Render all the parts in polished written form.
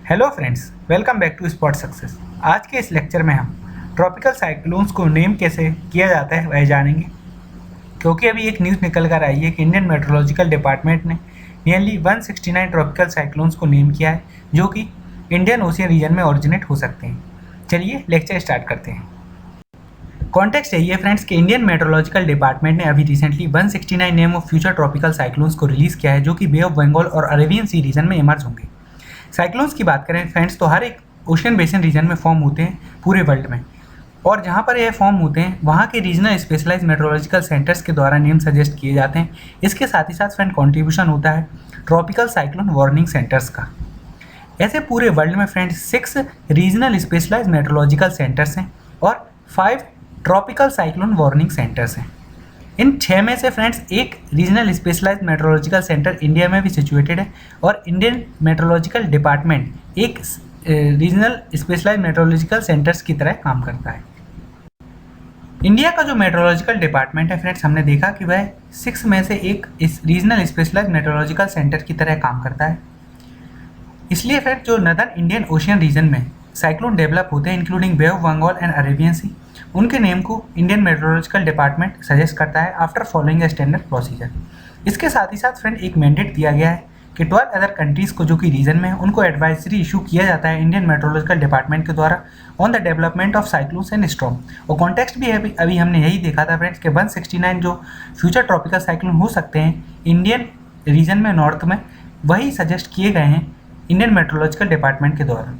Hello friends, welcome back to spot success. आज के इस लेक्चर में हम ट्रॉपिकल साइक्लोन्स को नेम कैसे किया जाता है वह जानेंगे। क्योंकि अभी एक न्यूज़ निकल कर आई है कि इंडियन मेट्रोलॉजिकल डिपार्टमेंट ने नियरली 169 ट्रॉपिकल साइक्लोन्स को नेम किया है जो कि इंडियन ओशियन रीजन में ओरिजिनेट हो सकते हैं। चलिए लेक्चर स्टार्ट करते हैं। कॉन्टेक्स्ट यही है फ्रेंड्स कि इंडियन मेट्रोलॉजिकल डिपार्टमेंट ने अभी recently 169 name of future tropical cyclones को रिलीज़ किया है जो कि बे ऑफ बंगाल और अरेबियन सी रीजन में इमर्ज होंगे। साइक्लोन्स की बात करें फ्रेंड्स तो हर एक ओशियन बेसिन रीजन में फॉर्म होते हैं पूरे वर्ल्ड में, और जहाँ पर यह फॉर्म होते हैं वहाँ के रीजनल स्पेशलाइज मेट्रोलॉजिकल सेंटर्स के द्वारा नेम सजेस्ट किए जाते हैं। इसके साथ ही साथ फ्रेंड कॉन्ट्रीब्यूशन होता है ट्रॉपिकल साइक्लोन वार्निंग सेंटर्स का। ऐसे पूरे वर्ल्ड में friends 6 regional specialise meteorological centres हैं और 5 ट्रॉपिकल साइक्लोन वार्निंग सेंटर्स हैं। इन 6 में से फ्रेंड्स एक regional specialised meteorological centre India में भी सिचुएटेड है और इंडियन मेट्रोलॉजिकल डिपार्टमेंट एक रीजनल स्पेशलाइज्ड मेट्रोलॉजिकल सेंटर्स की तरह काम करता है। इंडिया का जो मेट्रोलॉजिकल डिपार्टमेंट है फ्रेंड्स, हमने देखा कि वह 6 में से एक इस रीजनल स्पेशलाइज्ड मेट्रोलॉजिकल सेंटर की तरह काम करता है। इसलिए फ्रेंड्स जो नदर्न इंडियन ओशियन रीजन में साइक्लोन डेवलप होते हैं including Bay of Bengal and Arabian Sea, उनके नेम को इंडियन मेट्रोलॉजिकल डिपार्टमेंट सजेस्ट करता है after following a standard procedure. इसके साथ ही साथ फ्रेंड एक मैंडेट दिया गया है कि 12 अदर कंट्रीज़ को जो कि रीजन में है उनको एडवाइजरी इशू किया जाता है इंडियन मेट्रोलॉजिकल डिपार्टमेंट के द्वारा on the development of cyclones and storm. और कॉन्टेक्स्ट भी है, अभी हमने यही देखा था फ्रेंड्स कि 169 जो फ्यूचर ट्रॉपिकल साइक्लोन हो सकते हैं इंडियन रीजन में नॉर्थ में, वही सजेस्ट किए गए हैं इंडियन मेट्रोलॉजिकल डिपार्टमेंट के द्वारा।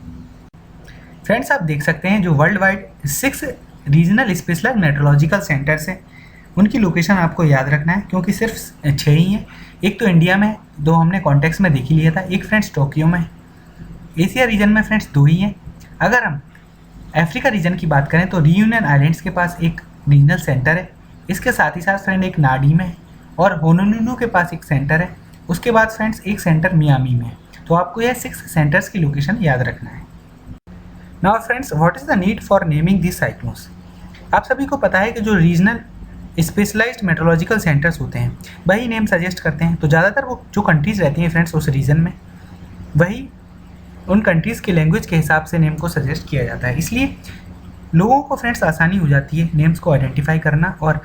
फ्रेंड्स आप देख सकते हैं जो worldwide 6 regional specialised meteorological centres हैं उनकी लोकेशन आपको याद रखना है क्योंकि सिर्फ 6 ही हैं। एक तो इंडिया में, 2 हमने कॉन्टेक्स्ट में देख ही लिया था, एक फ्रेंड्स टोक्यो में। एशिया रीजन में फ्रेंड्स 2 ही हैं। अगर हम अफ्रीका रीजन की बात करें तो रियूनियन आइलैंड्स के पास एक रीजनल सेंटर है। इसके साथ ही साथ फ्रेंड एक नाडी में है और होनोलुलु के पास एक सेंटर है। उसके बाद फ्रेंड्स एक सेंटर मियामी में है। तो आपको यह 6 सेंटर्स की लोकेशन याद रखना है। Now friends, what is the need for naming this cyclones. आप सभी को पता है कि जो रीजनल स्पेशलाइज्ड मेट्रोलॉजिकल सेंटर्स होते हैं वही नेम सजेस्ट करते हैं। तो ज़्यादातर वो जो कंट्रीज़ रहती हैं फ्रेंड्स उस रीजन में, वही उन कंट्रीज़ के लैंग्वेज के हिसाब से नेम को सजेस्ट किया जाता है। इसलिए लोगों को फ्रेंड्स आसानी हो जाती है नेम्स को आइडेंटिफाई करना, और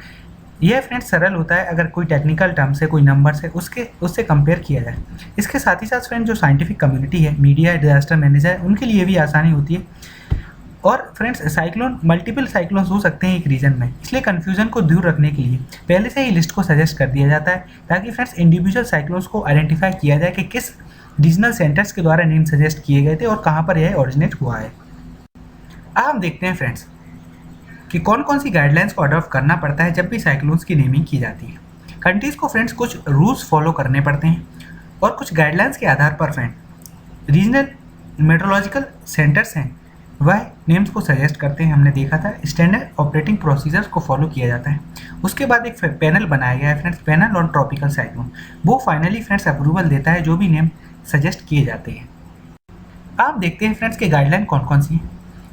यह फ्रेंड्स सरल होता है अगर कोई टेक्निकल टर्म से, कोई नंबर से उससे कंपेयर किया जाए। इसके साथ ही साथ फ्रेंड्स जो साइंटिफिक कम्युनिटी है, मीडिया, डिजास्टर मैनेजर, उनके लिए भी आसानी होती है। और फ्रेंड्स साइक्लोन मल्टीपल साइक्लोन्स हो सकते हैं एक रीजन में, इसलिए कन्फ्यूजन को दूर रखने के लिए पहले से ही लिस्ट को सजेस्ट कर दिया जाता है ताकि फ्रेंड्स इंडिविजुअल साइक्लोन्स को आइडेंटिफाई किया जाए कि किस रीजनल सेंटर्स के द्वारा नेम सजेस्ट किए गए थे और कहाँ पर यह ओरिजिनेट हुआ है। अब हम देखते हैं फ्रेंड्स कि कौन कौन सी गाइडलाइंस को अडॉप्ट करना पड़ता है जब भी साइक्लोन्स की नेमिंग की जाती है। कंट्रीज़ को फ्रेंड्स कुछ रूल्स फॉलो करने पड़ते हैं और कुछ गाइडलाइंस के आधार पर फ्रेंड रीजनल मेट्रोलॉजिकल सेंटर्स हैं वह नेम्स को सजेस्ट करते हैं। हमने देखा था स्टैंडर्ड ऑपरेटिंग प्रोसीजर्स को फॉलो किया जाता है। उसके बाद एक पैनल बनाया गया है friends, panel on tropical cyclone. वो फाइनली फ्रेंड्स अप्रूवल देता है जो भी नेम सजेस्ट किए जाते हैं। आप देखते हैं फ्रेंड्स के गाइडलाइन कौन कौन सी हैं।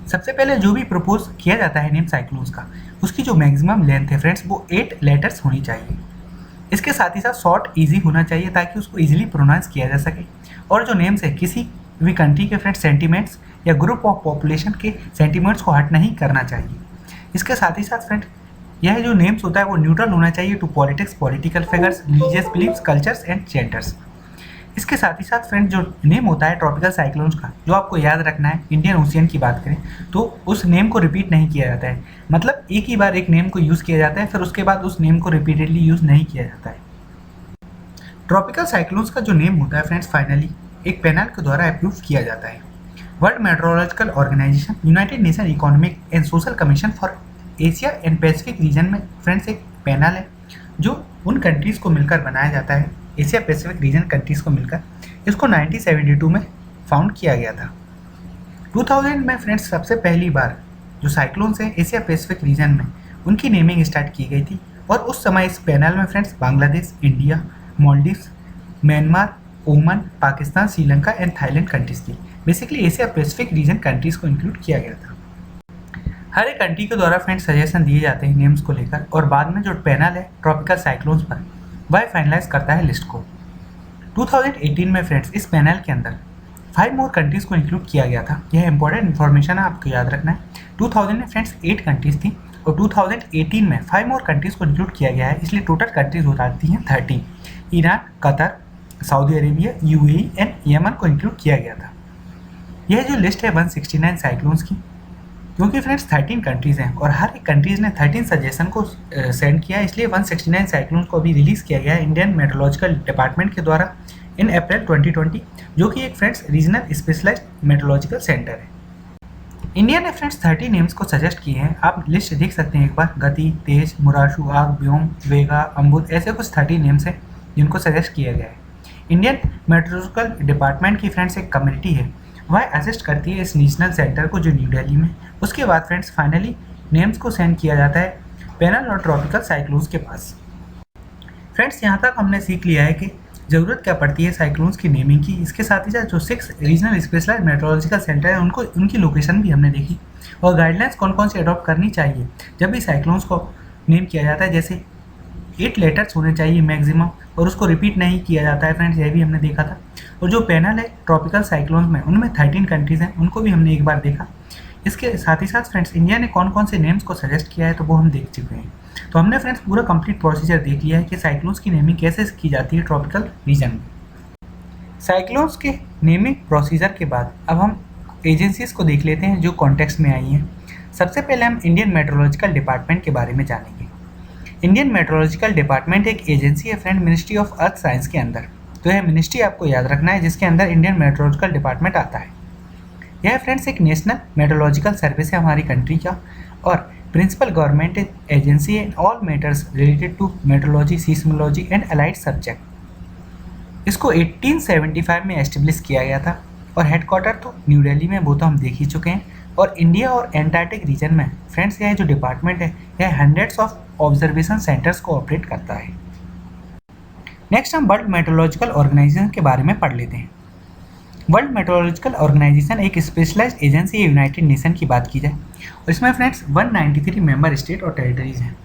सबसे पहले जो भी प्रपोज किया जाता है नेम साइक्लोन्स का, उसकी जो मैक्सिमम लेंथ है फ्रेंड्स वो 8 लेटर्स होनी चाहिए। इसके साथ ही साथ शॉर्ट ईजी होना चाहिए ताकि उसको ईजिली प्रोनाउंस किया जा सके, और जो नेम्स है किसी भी कंट्री के फ्रेंड्स सेंटीमेंट्स या ग्रुप ऑफ पॉपुलेशन के सेंटीमेंट्स को हर्ट नहीं करना चाहिए। इसके साथ ही साथ फ्रेंड यह जो नेम्स होता है वो न्यूट्रल होना चाहिए to politics, political figures, religious believes, cultures and genders. इसके साथ ही साथ फ्रेंड जो नेम होता है ट्रॉपिकल साइक्लोन्स का, जो आपको याद रखना है, इंडियन ओशियन की बात करें तो उस नेम को रिपीट नहीं किया जाता है। मतलब एक ही बार एक नेम को यूज़ किया जाता है, फिर उसके बाद उस नेम को रिपीटेडली यूज़ नहीं किया जाता है। ट्रॉपिकल साइक्लोन्स का जो नेम होता है फ्रेंड्स फाइनली एक पैनल के द्वारा अप्रूव किया जाता है। World meteorological organisation, united nation economic and social commission for Asia and Pacific region में फ्रेंड्स एक पैनल है जो उन कंट्रीज़ को मिलकर बनाया जाता है, एशिया पैसिफिक रीजन कंट्रीज़ को मिलकर। इसको 1972 में फाउंड किया गया था। 2000 में फ्रेंड्स सबसे पहली बार जो साइक्लोन्स हैं एशिया पैसिफिक रीजन में उनकी नेमिंग स्टार्ट की गई थी, और उस समय इस पैनल में friends Bangladesh, India, Maldives, Myanmar, Oman, Pakistan, Sri Lanka and Thailand countries थी। Basically Asia Pacific region countries को इंक्लूड किया गया था। हर एक कंट्री के द्वारा फ्रेंड्स सजेशन दिए जाते हैं नेम्स को लेकर, और बाद में जो पैनल है ट्रॉपिकल साइक्लोन्स पर वह फाइनलाइज करता है लिस्ट को। 2018 में फ्रेंड्स इस पैनल के अंदर 5 मोर कंट्रीज़ को इंक्लूड किया गया था। यह इंपॉर्टेंट इन्फॉर्मेशन है, आपको याद रखना है। 2000 में फ्रेंड्स 8 कंट्रीज़ थी और 2018 में 5 मोर कंट्रीज़ को इंक्लूड किया गया है, इसलिए टोटल कंट्रीज़ हो जाती हैं 30। Iran, Qatar, Saudi Arabia, UAE and Yemen को इंक्लूड किया गया था। यह जो लिस्ट है 169 साइक्लोन्स की, क्योंकि फ्रेंड्स 13 कंट्रीज़ हैं और हर एक कंट्रीज़ ने 13 सजेशन को सेंड किया, इसलिए 169 साइक्लोन्स को अभी रिलीज़ किया गया है इंडियन मेट्रोलॉजिकल डिपार्टमेंट के द्वारा इन अप्रैल 2020, जो कि एक friends regional specialised meteorological centre है। इंडिया ने फ्रेंड्स 30 नेम्स को सजेस्ट किए हैं, आप लिस्ट देख सकते हैं एक बार। गति, तेज, मुराशु, आग, व्योम, वेगा, अम्बुद, ऐसे कुछ 30 नेम्स हैं जिनको सजेस्ट किया गया है। इंडियन मेट्रोलॉजिकल डिपार्टमेंट की फ्रेंड्स एक कम्युनिटी है, वह असिस्ट करती है इस रीजनल सेंटर को जो न्यू दिल्ली में। उसके बाद फ्रेंड्स फाइनली नेम्स को सेंड किया जाता है पैनल और ट्रॉपिकल साइक्लोन्स के पास। फ्रेंड्स यहाँ तक हमने सीख लिया है कि ज़रूरत क्या पड़ती है साइक्लोन्स की नेमिंग की। इसके साथ ही साथ जो 6 रीजनल स्पेशलाइज्ड मेट्रोलॉजिकल सेंटर है उनको उनकी लोकेशन भी हमने देखी और गाइडलाइंस कौन कौन सी अडॉप्ट करनी चाहिए जब भी साइक्लोन्स को नेम किया जाता है। जैसे 8 लेटर्स होने चाहिए मैक्सिमम और उसको रिपीट नहीं किया जाता है फ्रेंड्स, यह भी हमने देखा था। और जो पैनल है ट्रॉपिकल साइक्लोन्स में, उनमें 13 कंट्रीज़ हैं, उनको भी हमने एक बार देखा। इसके साथ ही साथ फ्रेंड्स इंडिया ने कौन कौन से नेम्स को सजेस्ट किया है तो वो हम देख चुके हैं। तो हमने फ्रेंड्स पूरा कंप्लीट प्रोसीजर देख लिया है कि साइक्लोन्स की नेमिंग कैसे की जाती है ट्रॉपिकल रीजन में। साइक्लोन्स के नेमिंग प्रोसीजर के बाद अब हम एजेंसीज को देख लेते हैं जो कॉन्टेक्स्ट में आई हैं। सबसे पहले हम इंडियन मेट्रोलॉजिकल डिपार्टमेंट के बारे में जानेंगे। इंडियन मेट्रोलॉजिकल डिपार्टमेंट एक एजेंसी है friend ministry of earth science के अंदर। तो यह मिनिस्ट्री आपको याद रखना है जिसके अंदर इंडियन मेट्रोलॉजिकल डिपार्टमेंट आता है। यह फ्रेंड्स एक नेशनल मेट्रोलॉजिकल सर्विस है हमारी कंट्री का और principal government agency in all matters related to meteorology, seismology and allied subject. इसको 1875 में एस्टेब्लिश किया गया था और हेडक्वार्टर तो न्यू दिल्ली में, वो तो हम देख ही चुके हैं। और इंडिया और एंटार्क्टिक रीजन में फ्रेंड्स यह जो डिपार्टमेंट है यह हंड्रेड्स ऑफ ऑब्जर्वेशन सेंटर्स को ऑपरेट करता है। नेक्स्ट हम वर्ल्ड मेट्रोलॉजिकल ऑर्गेनाइजेशन के बारे में पढ़ लेते हैं। वर्ल्ड मेट्रोलॉजिकल ऑर्गेनाइजेशन एक स्पेशलाइज्ड एजेंसी है यूनाइटेड नेशन की बात की जाए और इसमें फ्रेंड्स 193 मेंबर स्टेट और टेरिटरीज हैं।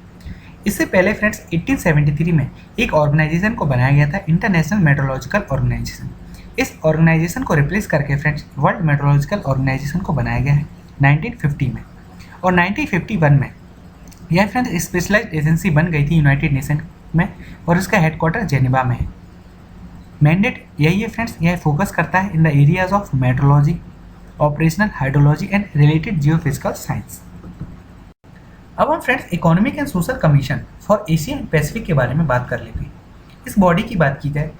इससे पहले फ्रेंड्स 1873 में एक ऑर्गेनाइजेशन को बनाया गया था, इंटरनेशनल मेट्रोलॉजिकल ऑर्गेनाइजेशन। इस ऑर्गेनाइजेशन को रिप्लेस करके फ्रेंड्स वर्ल्ड मेट्रोलॉजिकल ऑर्गेनाइजेशन को बनाया गया है 1950 में। और 1951 में यह फ्रेंड्स स्पेशलाइज्ड एजेंसी बन गई थी यूनाइटेड नेशन में और इसका हेडक्वार्टर जेनेवा में है। मैंडेट यही है फ्रेंड्स, यह फोकस करता है in the areas of metrology, operational hydrology and related geophysical science. अब हम friends economic and social commission for Asia and Pacific के बारे में बात कर लेते हैं। इस बॉडी की बात की जाए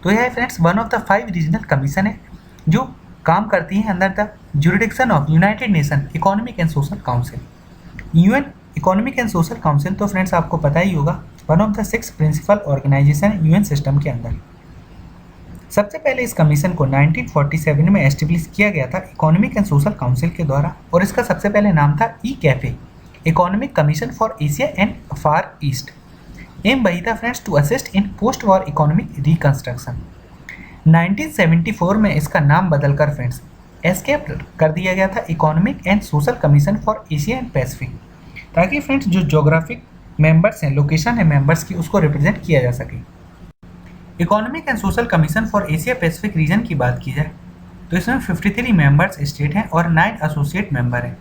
तो यह friends one of the 5 regional commission है जो काम करती है under the jurisdiction of united nation economic and social council. UN economic and social council तो फ्रेंड्स आपको पता ही होगा one of the 6 principal organisation UN system के अंदर। सबसे पहले इस कमीशन को 1947 में एस्टेब्लिश किया गया था इकोनॉमिक एंड सोशल काउंसिल के द्वारा और इसका सबसे पहले नाम था E CAFE, Economic Commission for Asia and Far East. Aim वही था friends to assist in post war economic reconstruction. 1974 में इसका नाम बदलकर फ्रेंड्स एस्केप कर दिया गया था economic and social commission for Asia and Pacific, ताकि फ्रेंड्स जो जोग्राफिक मेंबर्स हैं, लोकेशन है मेंबर्स की, उसको रिप्रेजेंट किया जा सके। Economic and social commission for Asia Pacific reason की बात की जाए तो इसमें 53 मेंबर्स स्टेट हैं और 9 एसोसिएट मेंबर हैं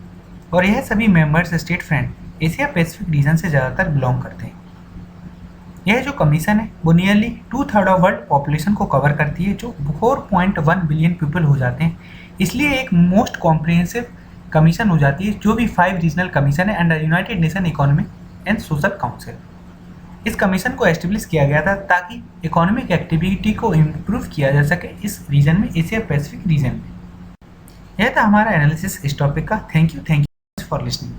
और यह सभी members state friend Asia Pacific reason से ज़्यादातर बिलोंग करते हैं। यह जो कमीशन है वो नियरली 2/3 ऑफ वर्ल्ड पॉपुलेशन को कवर करती है जो 4.1 बिलियन पीपल हो जाते हैं, इसलिए एक मोस्ट कॉम्प्रिहेंसिव कमीशन हो जाती है जो भी 5 रीजनल कमीशन है under United nation economic and social council. इस कमीशन को एस्टेब्लिश किया गया था ताकि इकोनॉमिक एक्टिविटी को इम्प्रूव किया जा सके इस रीजन में, एशिया पैसिफिक रीजन में। यह था हमारा एनालिसिस इस टॉपिक का। Thank you for listening.